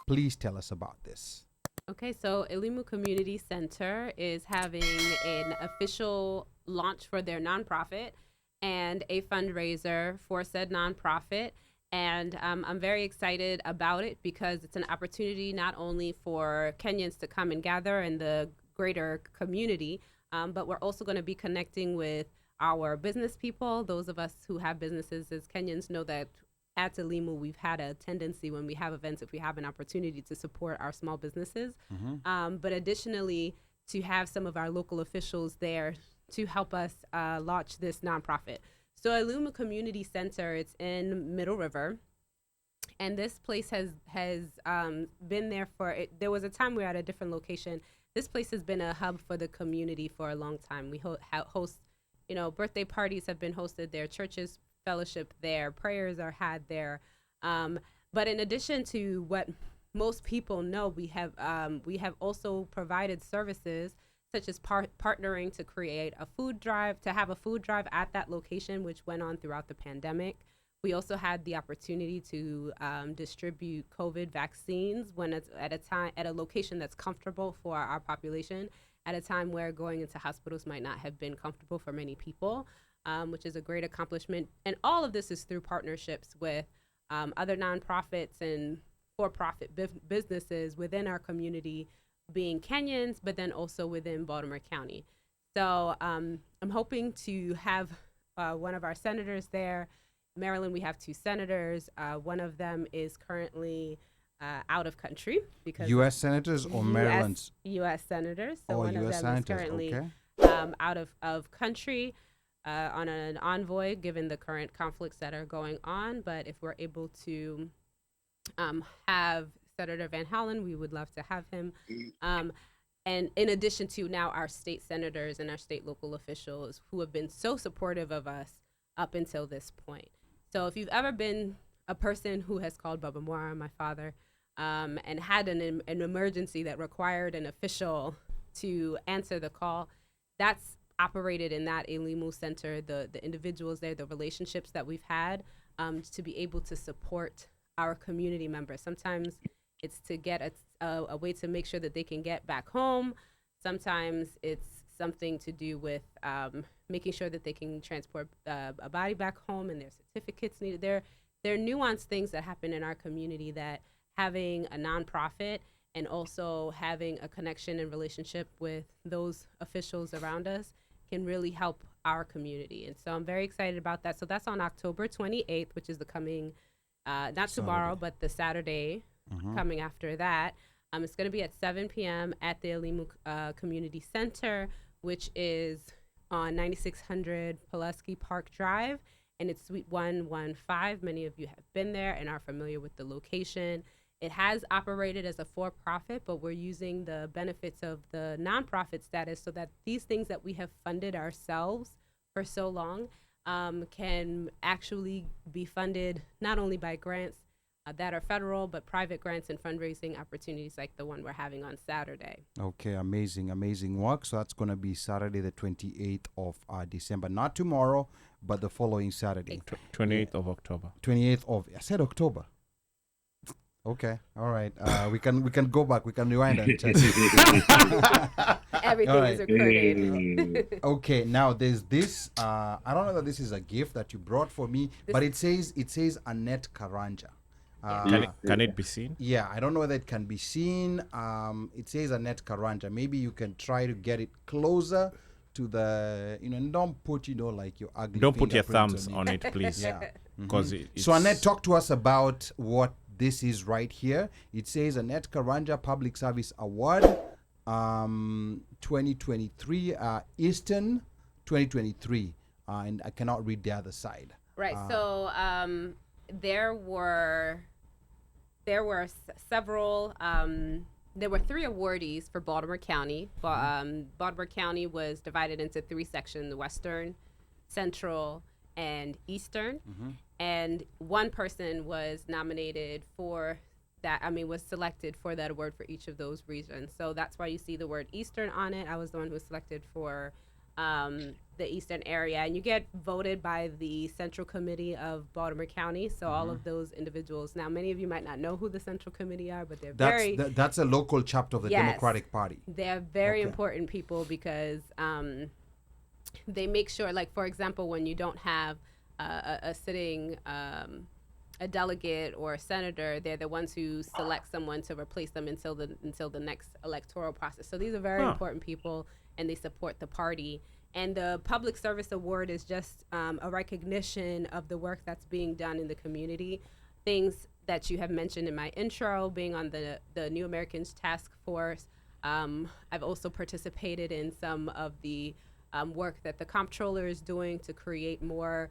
Please tell us about this. Okay, so Elimu Community Center is having an official launch for their nonprofit and a fundraiser for said nonprofit. And I'm very excited about it because it's an opportunity not only for Kenyans to come and gather in the greater community, but we're also going to be connecting with our business people. Those of us who have businesses as Kenyans know that at Elimu, we've had a tendency when we have events, if we have an opportunity to support our small businesses, but additionally to have some of our local officials there to help us launch this nonprofit. So Elimu Community Center, it's in Middle River, and this place has been there for, there was a time we were at a different location. This place has been a hub for the community for a long time. We host, birthday parties have been hosted there, churches fellowship there, prayers are had there. But in addition to what most people know, we have also provided services such as partnering to create a food drive, to have a food drive at that location, which went on throughout the pandemic. We also had the opportunity to distribute COVID vaccines when it's at a location that's comfortable for our population, at a time where going into hospitals might not have been comfortable for many people, which is a great accomplishment. And all of this is through partnerships with other nonprofits and for-profit businesses within our community, being Kenyans, but then also within Baltimore County. So I'm hoping to have one of our senators there. Maryland, we have 2 senators. One of them is currently out of country because U.S. senators or Maryland's? U.S. senators. So one US of them senators, is currently okay. out of country on an envoy, given the current conflicts that are going on. But if we're able to have Senator Van Hollen, we would love to have him. And in addition to now our state senators and our state local officials who have been so supportive of us up until this point. So if you've ever been a person who has called Baba Mwara, my father, and had an emergency that required an official to answer the call, that's operated in that Elimu Center, the individuals there, the relationships that we've had to be able to support our community members. Sometimes it's to get a way to make sure that they can get back home. Sometimes it's something to do with making sure that they can transport a body back home and their certificates needed. There are nuanced things that happen in our community that having a nonprofit and also having a connection and relationship with those officials around us can really help our community. And so I'm very excited about that. So that's on October 28th, which is the coming, not Saturday. Tomorrow, but the Saturday coming after that. It's going to be at 7 p.m. at the Elimu Community Center, which is on 9600 Pulaski Park Drive, and it's Suite 115. Many of you have been there and are familiar with the location. It has operated as a for-profit, but we're using the benefits of the nonprofit status so that these things that we have funded ourselves for so long can actually be funded not only by grants that are federal, but private grants and fundraising opportunities like the one we're having on Saturday. Okay, amazing work. So that's going to be Saturday, the 28th of December. Not tomorrow, but the following Saturday. 28th of October. 28th of, I said October. Okay, all right. We can go back. We can rewind and check. Everything is recorded. Okay, now there's this. I don't know that this is a gift that you brought for me, but it says ANNETTE KARANJA. Can it be seen? Yeah, I don't know whether it can be seen. It says ANNETTE KARANJA. Maybe you can try to get it closer to the, and don't put, like your ugly. Don't put your thumbs on it, please. Yeah. Because So Annette, talk to us about what this is right here. It says ANNETTE KARANJA Public Service Award 2023, Eastern 2023. And I cannot read the other side. Right. So there were several. There were 3 awardees for Baltimore County. Baltimore County was divided into 3 sections: Western, Central, and Eastern. And one person was nominated for was selected for that award for each of those regions. So that's why you see the word Eastern on it. I was the one who was selected for the Eastern area, and you get voted by the Central Committee of Baltimore County. So all of those individuals. Now, many of you might not know who the Central Committee are, but they're that's a local chapter of the Democratic Party. They're very important people because they make sure, like, for example, when you don't have a sitting a delegate or a senator, they're the ones who select someone to replace them until the next electoral process. So these are very important people, and they support the party. And the Public Service Award is just a recognition of the work that's being done in the community. Things that you have mentioned in my intro, being on the New Americans Task Force. I've also participated in some of the work that the comptroller is doing to create more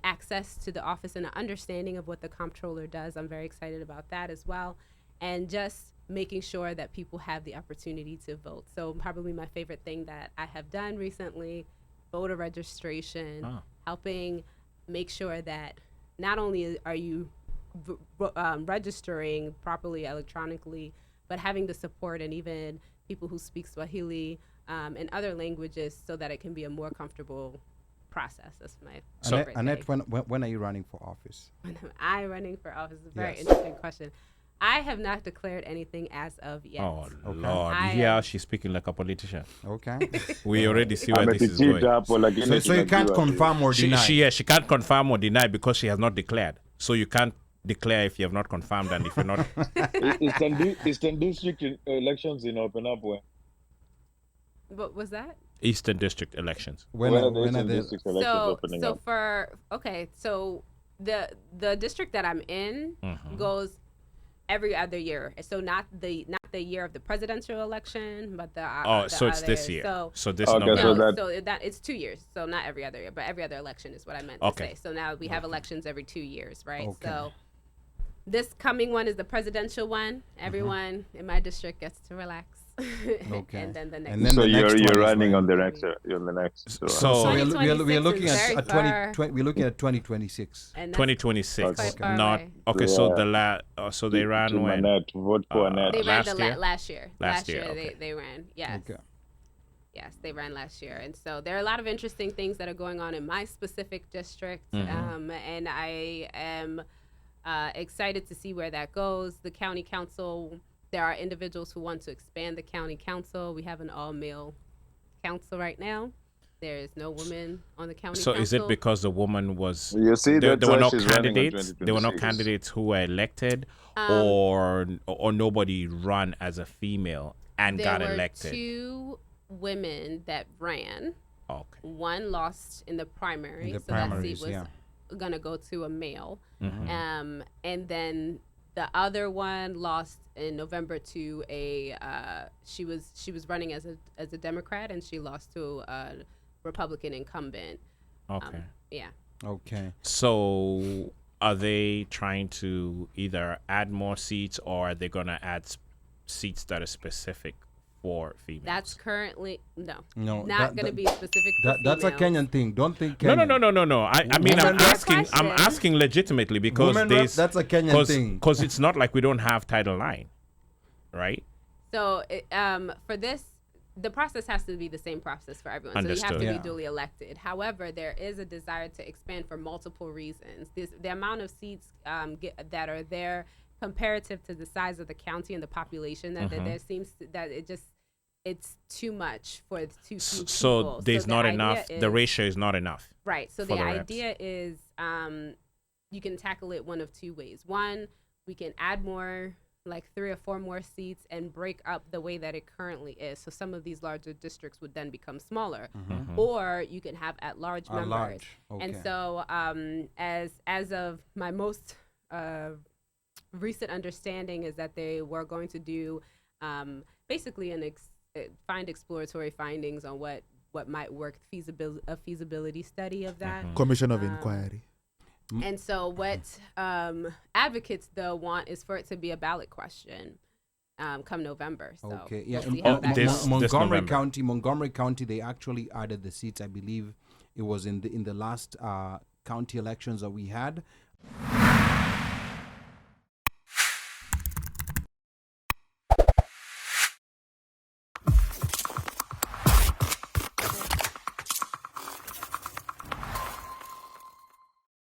access to the office and an understanding of what the comptroller does. I'm very excited about that as well. And just making sure that people have the opportunity to vote. So probably my favorite thing that I have done recently, voter registration, helping make sure that not only are you registering properly electronically, but having the support and even people who speak Swahili and other languages so that it can be a more comfortable process. That's my favorite Annette, thing. when are you running for office? When am I running for office? It's a very interesting question. I have not declared anything as of yet. Oh, Lord. Yeah, she's speaking like a politician. Okay. We already see where this is going. So you can't confirm or deny? She can't confirm or deny because she has not declared. So you can't declare if you have not confirmed and if you're not... Eastern District elections in open up when? What was that? Eastern District elections. When are the District elections opening up? So the district that I'm in goes every other year. So not the year of the presidential election, but so it's other, this year. So this okay, November. So that it's 2 years. So not every other year, but every other election is what I meant to say. So now we have elections every 2 years, right? Okay. So this coming one is the presidential one. Everyone in my district gets to relax. Okay. And then the next. And then So the next you're one is running when? on the next. You're on the next. So we're looking is very at far. we're looking at 2026. And that's 2026. quite far Not away. okay. So so they ran when Annette, vote for Annette. They ran last year? last year. Last year, okay. they ran. Yes. Okay. Yes, they ran last year. And so there are a lot of interesting things that are going on in my specific district. And I am excited to see where that goes. The county council, there are individuals who want to expand the county council. We have an all-male council right now. There is no woman on the county council. So is it because the woman was... You see, there were no she's running in candidates? There were no 2026. candidates who were elected or nobody run as a female and got elected? There were 2 women that ran. Okay. One lost in the primary, so that seat was gonna go to a male. And then the other one lost in November to a she was running as a Democrat, and she lost to a Republican incumbent. Okay. Yeah. Okay. So are they trying to either add more seats, or are they gonna add seats that are specific for females? That's currently not that- going to be specific to That's a females. Kenyan thing. Don't think Kenyan. No. I mean, I'm That's asking legitimately because Women rep, that's a Kenyan thing. Because it's not like we don't have Title IX, right? So for this, the process has to be the same process for everyone. Understood. So you have to Yeah. be duly elected. However, there is a desire to expand for multiple reasons. The amount of seats that are there comparative to the size of the county and the population that there seems that it's too much for too few people. So there's not enough. The ratio is not enough. Right. So for the the reps. idea is you can tackle it one of 2 ways. One, we can add more, like 3 or 4 more seats, and break up the way that it currently is. So some of these larger districts would then become smaller. Or you can have at-large members. At-large, And okay. so as of my most recent understanding is that they were going to do basically find exploratory findings on what might work, a feasibility study of that. Commission of Inquiry. And so what advocates though want is for it to be a ballot question come November. So Okay, yeah. we'll see how that goes. Montgomery County, they actually added the seats. I believe it was in the last county elections that we had.